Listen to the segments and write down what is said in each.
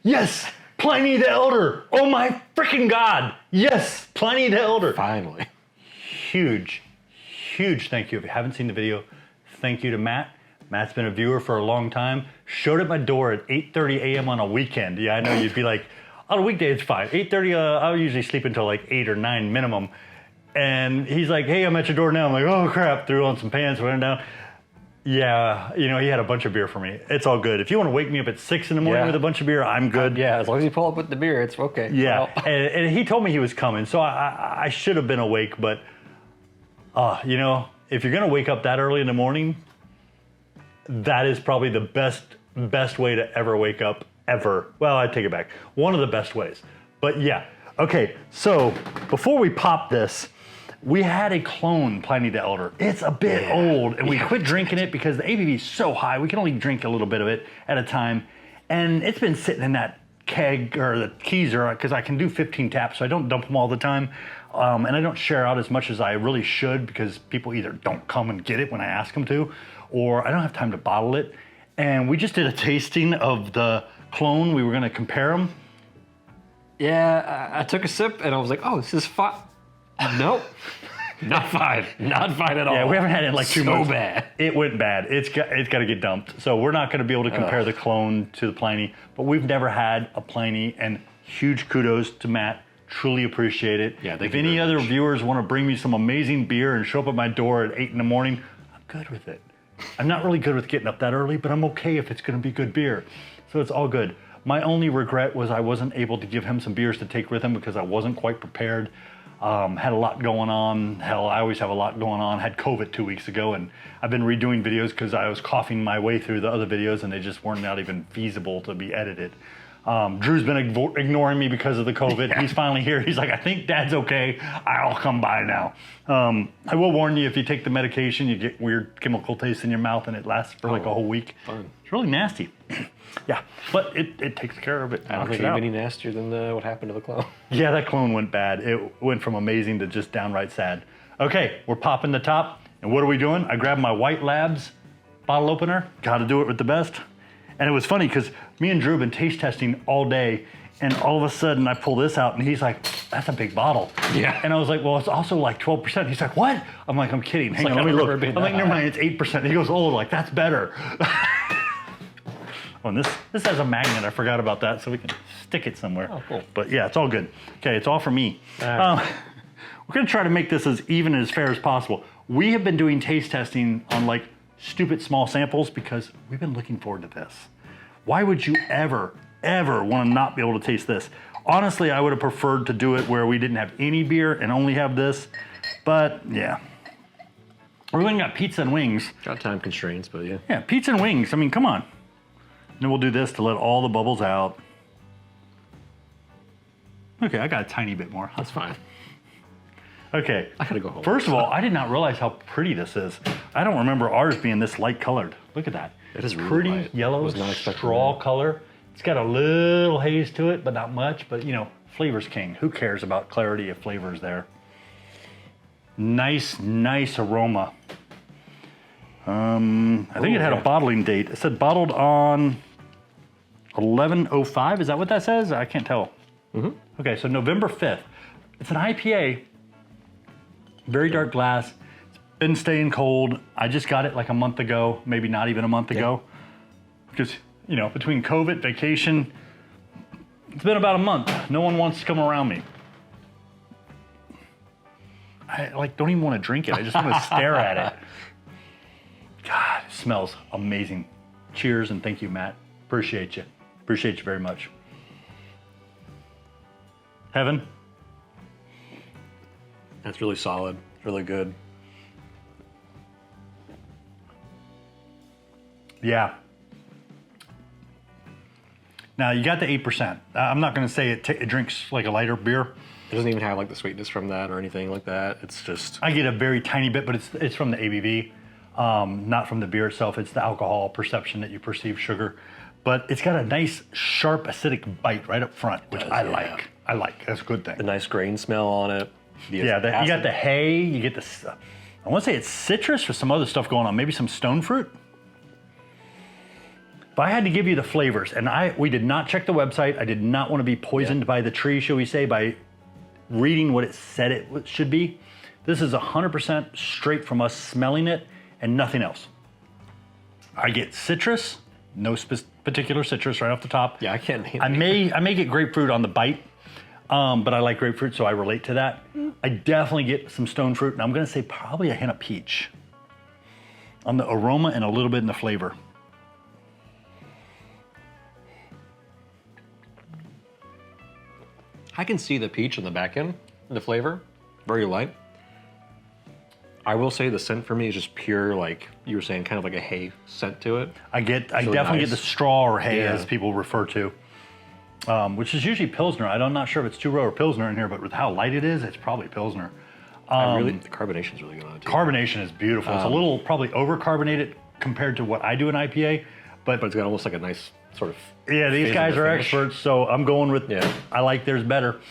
Yes, Pliny the Elder. Oh my freaking God. Yes, Pliny the Elder. Finally. Huge thank you. If you haven't seen the video, thank you to Matt. Matt's been a viewer for a long time. Showed at my door at 8:30 a.m. on a weekend. Yeah, I know you'd be like, on a weekday it's fine. 8:30, I'll usually sleep until like 8 or 9 minimum. And he's like, hey, I'm at your door now. I'm like, oh crap, threw on some pants, went down. Yeah, you know, he had a bunch of beer for me. It's all good. If you want to wake me up at 6 in the morning with a bunch of beer, I'm good. Yeah, as long as you pull up with the beer, it's okay. Yeah, well. and he told me he was coming, so I should have been awake, but you know, if you're gonna wake up that early in the morning, that is probably the best way to ever wake up, ever. Well, I take it back. One of the best ways. But yeah, okay, so before we pop this, we had a clone Pliny the Elder. It's a bit old, and we quit drinking it because the ABV is so high, we can only drink a little bit of it at a time. And it's been sitting in that keg or the keezer, because I can do 15 taps, so I don't dump them all the time. And I don't share out as much as I really should because people either don't come and get it when I ask them to, or I don't have time to bottle it. And we just did a tasting of the clone. We were gonna compare them. Yeah, I took a sip and I was like, oh, this is fine. Nope. Not fine. Not fine at all. Yeah, we haven't had it in like 2 months. So bad. It went bad. It's got to get dumped. So we're not going to be able to compare the clone to the Pliny, but we've never had a Pliny, and huge kudos to Matt. Truly appreciate it. Yeah, if any other viewers want to bring me some amazing beer and show up at my door at 8 in the morning, I'm good with it. I'm not really good with getting up that early, but I'm okay if it's going to be good beer. So it's all good. My only regret was I wasn't able to give him some beers to take with him because I wasn't quite prepared. Had a lot going on. Hell, I always have a lot going on. Had COVID 2 weeks ago, and I've been redoing videos because I was coughing my way through the other videos, and they just weren't not even feasible to be edited. Drew's been ignoring me because of the COVID. Yeah. He's finally here. He's like, I think Dad's okay. I'll come by now. I will warn you, if you take the medication, you get weird chemical taste in your mouth, and it lasts for like a whole week. Fun. It's really nasty. Yeah, but it takes care of it. I don't think it any nastier than what happened to the clone. Yeah, that clone went bad. It went from amazing to just downright sad. Okay, we're popping the top, and what are we doing? I grabbed my White Labs bottle opener. Got to do it with the best. And it was funny because me and Drew have been taste testing all day, and all of a sudden I pull this out, and he's like, that's a big bottle. Yeah. And I was like, well, it's also like 12%. He's like, what? I'm like, I'm kidding. Hang on, let me look. I'm like, never mind, it's 8%. He goes, oh, like, that's better. Oh, and this has a magnet. I forgot about that, so we can stick it somewhere. Oh, cool. But yeah, it's all good. Okay, it's all for me. Right. We're gonna try to make this as even and as fair as possible. We have been doing taste testing on like stupid small samples because we've been looking forward to this. Why would you ever want to not be able to taste this? Honestly, I would have preferred to do it where we didn't have any beer and only have this, but yeah. We're going to got pizza and wings. Got time constraints, but yeah. Yeah, pizza and wings. I mean, come on. And then we'll do this to let all the bubbles out. Okay, I got a tiny bit more. That's fine. Okay. I gotta go home. First of all, I did not realize how pretty this is. I don't remember ours being this light colored. Look at that. It is really pretty light. yellow straw color. It's got a little haze to it, but not much. But you know, flavor's king. Who cares about clarity if flavor's there? Nice aroma. I think it had a bottling date. It said bottled on 11/05. Is that what that says? I can't tell. Mm-hmm. Okay, so November 5th. It's an IPA. Very dark glass. It's been staying cold. I just got it like a month ago, maybe not even a month ago. Because, you know, between COVID, vacation, it's been about a month. No one wants to come around me. I like don't even want to drink it. I just want to stare at it. God, it smells amazing. Cheers and thank you, Matt. Appreciate you. Appreciate you very much. Heaven? That's really solid, really good. Yeah. Now you got the 8%. I'm not going to say it drinks like a lighter beer. It doesn't even have like the sweetness from that or anything like that. It's just... I get a very tiny bit, but it's from the ABV, not from the beer itself. It's the alcohol perception that you perceive sugar. But it's got a nice, sharp, acidic bite right up front, which I like. I like. That's a good thing. A nice grain smell on it. Yeah, you got the hay, you get the... I want to say it's citrus or some other stuff going on. Maybe some stone fruit. if I had to give you the flavors, and we did not check the website. I did not want to be poisoned by the tree, shall we say, by reading what it said it should be. This is 100% straight from us smelling it and nothing else. I get citrus, no particular citrus right off the top. Yeah, I can't name I may get grapefruit on the bite, but I like grapefruit, so I relate to that. I definitely get some stone fruit, and I'm gonna say probably a hint of peach on the aroma and a little bit in the flavor. I can see the peach in the back end, the flavor, very light. I will say the scent for me is just pure, like you were saying, kind of like a hay scent to it. I definitely get the straw or hay, as people refer to, which is usually Pilsner. I'm not sure if it's 2-row or Pilsner in here, but with how light it is, it's probably Pilsner. The carbonation's really good on it too. Carbonation is beautiful. It's a little probably over-carbonated compared to what I do in IPA, but it's got almost like a nice sort of... Yeah, these guys are experts, so I'm going with, I like theirs better.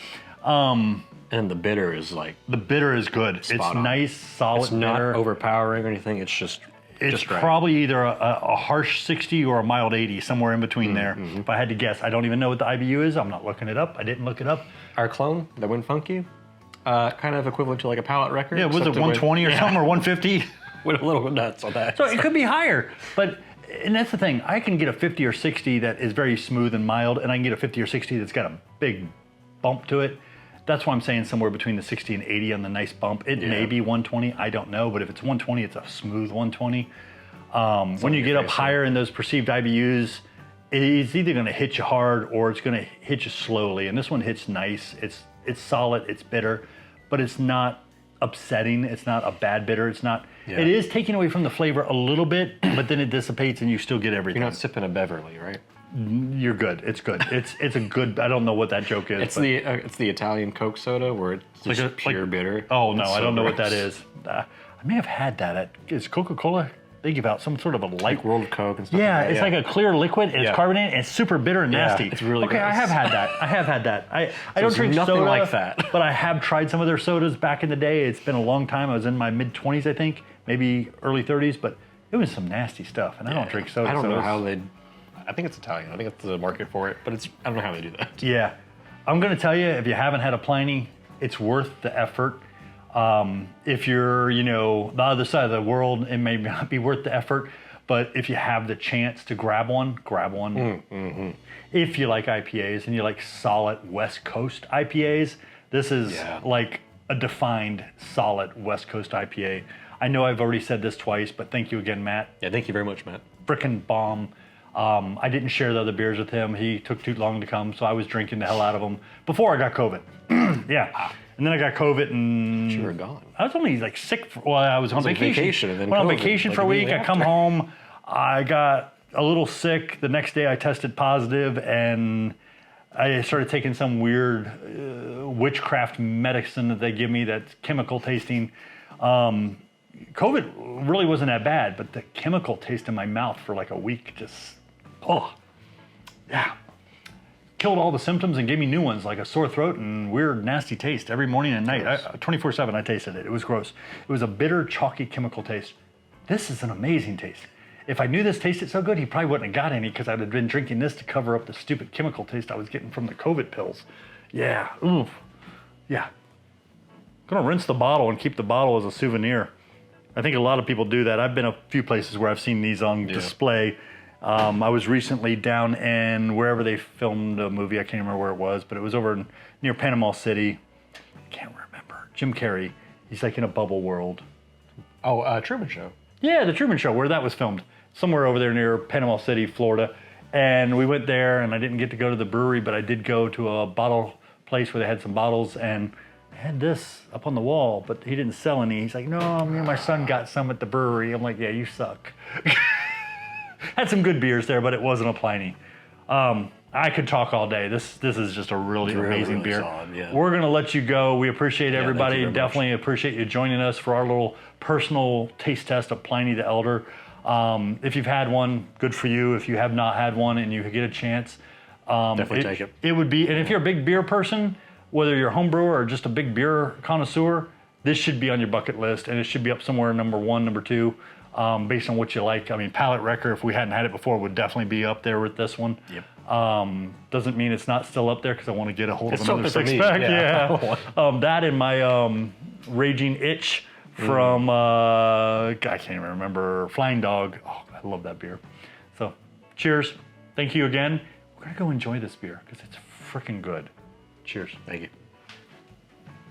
And the bitter is like... The bitter is good. It's nice, solid It's not bitter. overpowering or anything. It's just It's right. probably either a harsh 60 or a mild 80, somewhere in between there. If I had to guess, I don't even know what the IBU is. I'm not looking it up. I didn't look it up. Our clone, that went funky, kind of equivalent to like a palate record. Yeah, was it 120 or something, or 150? Went a little nuts on that. So it could be higher, and that's the thing. I can get a 50 or 60 that is very smooth and mild, and I can get a 50 or 60 that's got a big bump to it. That's why I'm saying somewhere between the 60 and 80 on the nice bump. It may be 120, I don't know, but if it's 120, it's a smooth 120. When you get up higher in those perceived IBUs, it's either going to hit you hard or it's going to hit you slowly. And this one hits nice. It's solid, it's bitter, but it's not upsetting. It's not a bad bitter. It's not. Yeah. It is taking away from the flavor a little bit, but then it dissipates and you still get everything. You're not sipping a Beverly, right? You're good. It's good. It's a good. I don't know what that joke is. It's the Italian Coke soda where it's like just pure bitter. Oh no, I don't know what that is. I may have had that. Is Coca-Cola? They give out some sort of a light like World of Coke and stuff. Yeah, like that. It's like a clear liquid. And it's carbonated. And it's super bitter and nasty. It's really okay. gross. I have had that. I don't drink nothing soda like that. But I have tried some of their sodas back in the day. It's been a long time. I was in my mid-20s, I think, maybe early 30s, but it was some nasty stuff. And I don't drink soda. I don't know how they. I think it's Italian. I think it's the market for it, but I don't know how they do that. Yeah, I'm gonna tell you, if you haven't had a Pliny, it's worth the effort. If you're, the other side of the world, it may not be worth the effort. But if you have the chance to grab one, grab one. If you like IPAs and you like solid West Coast IPAs, this is like a defined solid West Coast IPA. I know I've already said this twice, but thank you again, Matt. Yeah, thank you very much, Matt. Frickin' bomb. I didn't share the other beers with him. He took too long to come, so I was drinking the hell out of them before I got COVID. And then I got COVID and... You were gone. I was only like sick. I was on vacation. And then went on COVID, vacation for a week. I come home. I got a little sick. The next day I tested positive and I started taking some weird witchcraft medicine that they give me that's chemical tasting. COVID really wasn't that bad, but the chemical taste in my mouth for like a week just, killed all the symptoms and gave me new ones, like a sore throat and weird, nasty taste every morning and night. 24/7, I tasted it. It was gross. It was a bitter, chalky chemical taste. This is an amazing taste. If I knew this tasted so good, he probably wouldn't have got any because I'd have been drinking this to cover up the stupid chemical taste I was getting from the COVID pills. Yeah, oof. Yeah. Gonna rinse the bottle and keep the bottle as a souvenir. I think a lot of people do that. I've been a few places where I've seen these on display. I was recently down in wherever they filmed a movie. I can't remember where it was, but it was over near Panama City. I can't remember. Jim Carrey. He's like in a bubble world. Oh, Truman Show. Yeah, the Truman Show, where that was filmed. Somewhere over there near Panama City, Florida. And we went there, and I didn't get to go to the brewery, but I did go to a bottle place where they had some bottles, and I had this up on the wall, but he didn't sell any. He's like, no, me and my son got some at the brewery. I'm like, yeah, you suck. Had some good beers there, but it wasn't a Pliny. I could talk all day. This is just a really amazing beer. Solid, yeah. We're gonna let you go. We appreciate everybody. Thank you very Definitely appreciate you joining us for our little personal taste test of Pliny the Elder. If you've had one, good for you. If you have not had one and you get a chance, definitely take it. It would be, and if you're a big beer person, whether you're a home brewer or just a big beer connoisseur, this should be on your bucket list, and it should be up somewhere number 1, number 2. based on what you like. I mean, Palate Wrecker, if we hadn't had it before, would definitely be up there with this one. Yep. Doesn't mean it's not still up there because I want to get a hold of It's another something for me, 6-pack. yeah. Yeah. That and my Raging Itch from, I can't even remember, Flying Dog. Oh, I love that beer. So, cheers. Thank you again. We're going to go enjoy this beer because it's freaking good. Cheers. Thank you.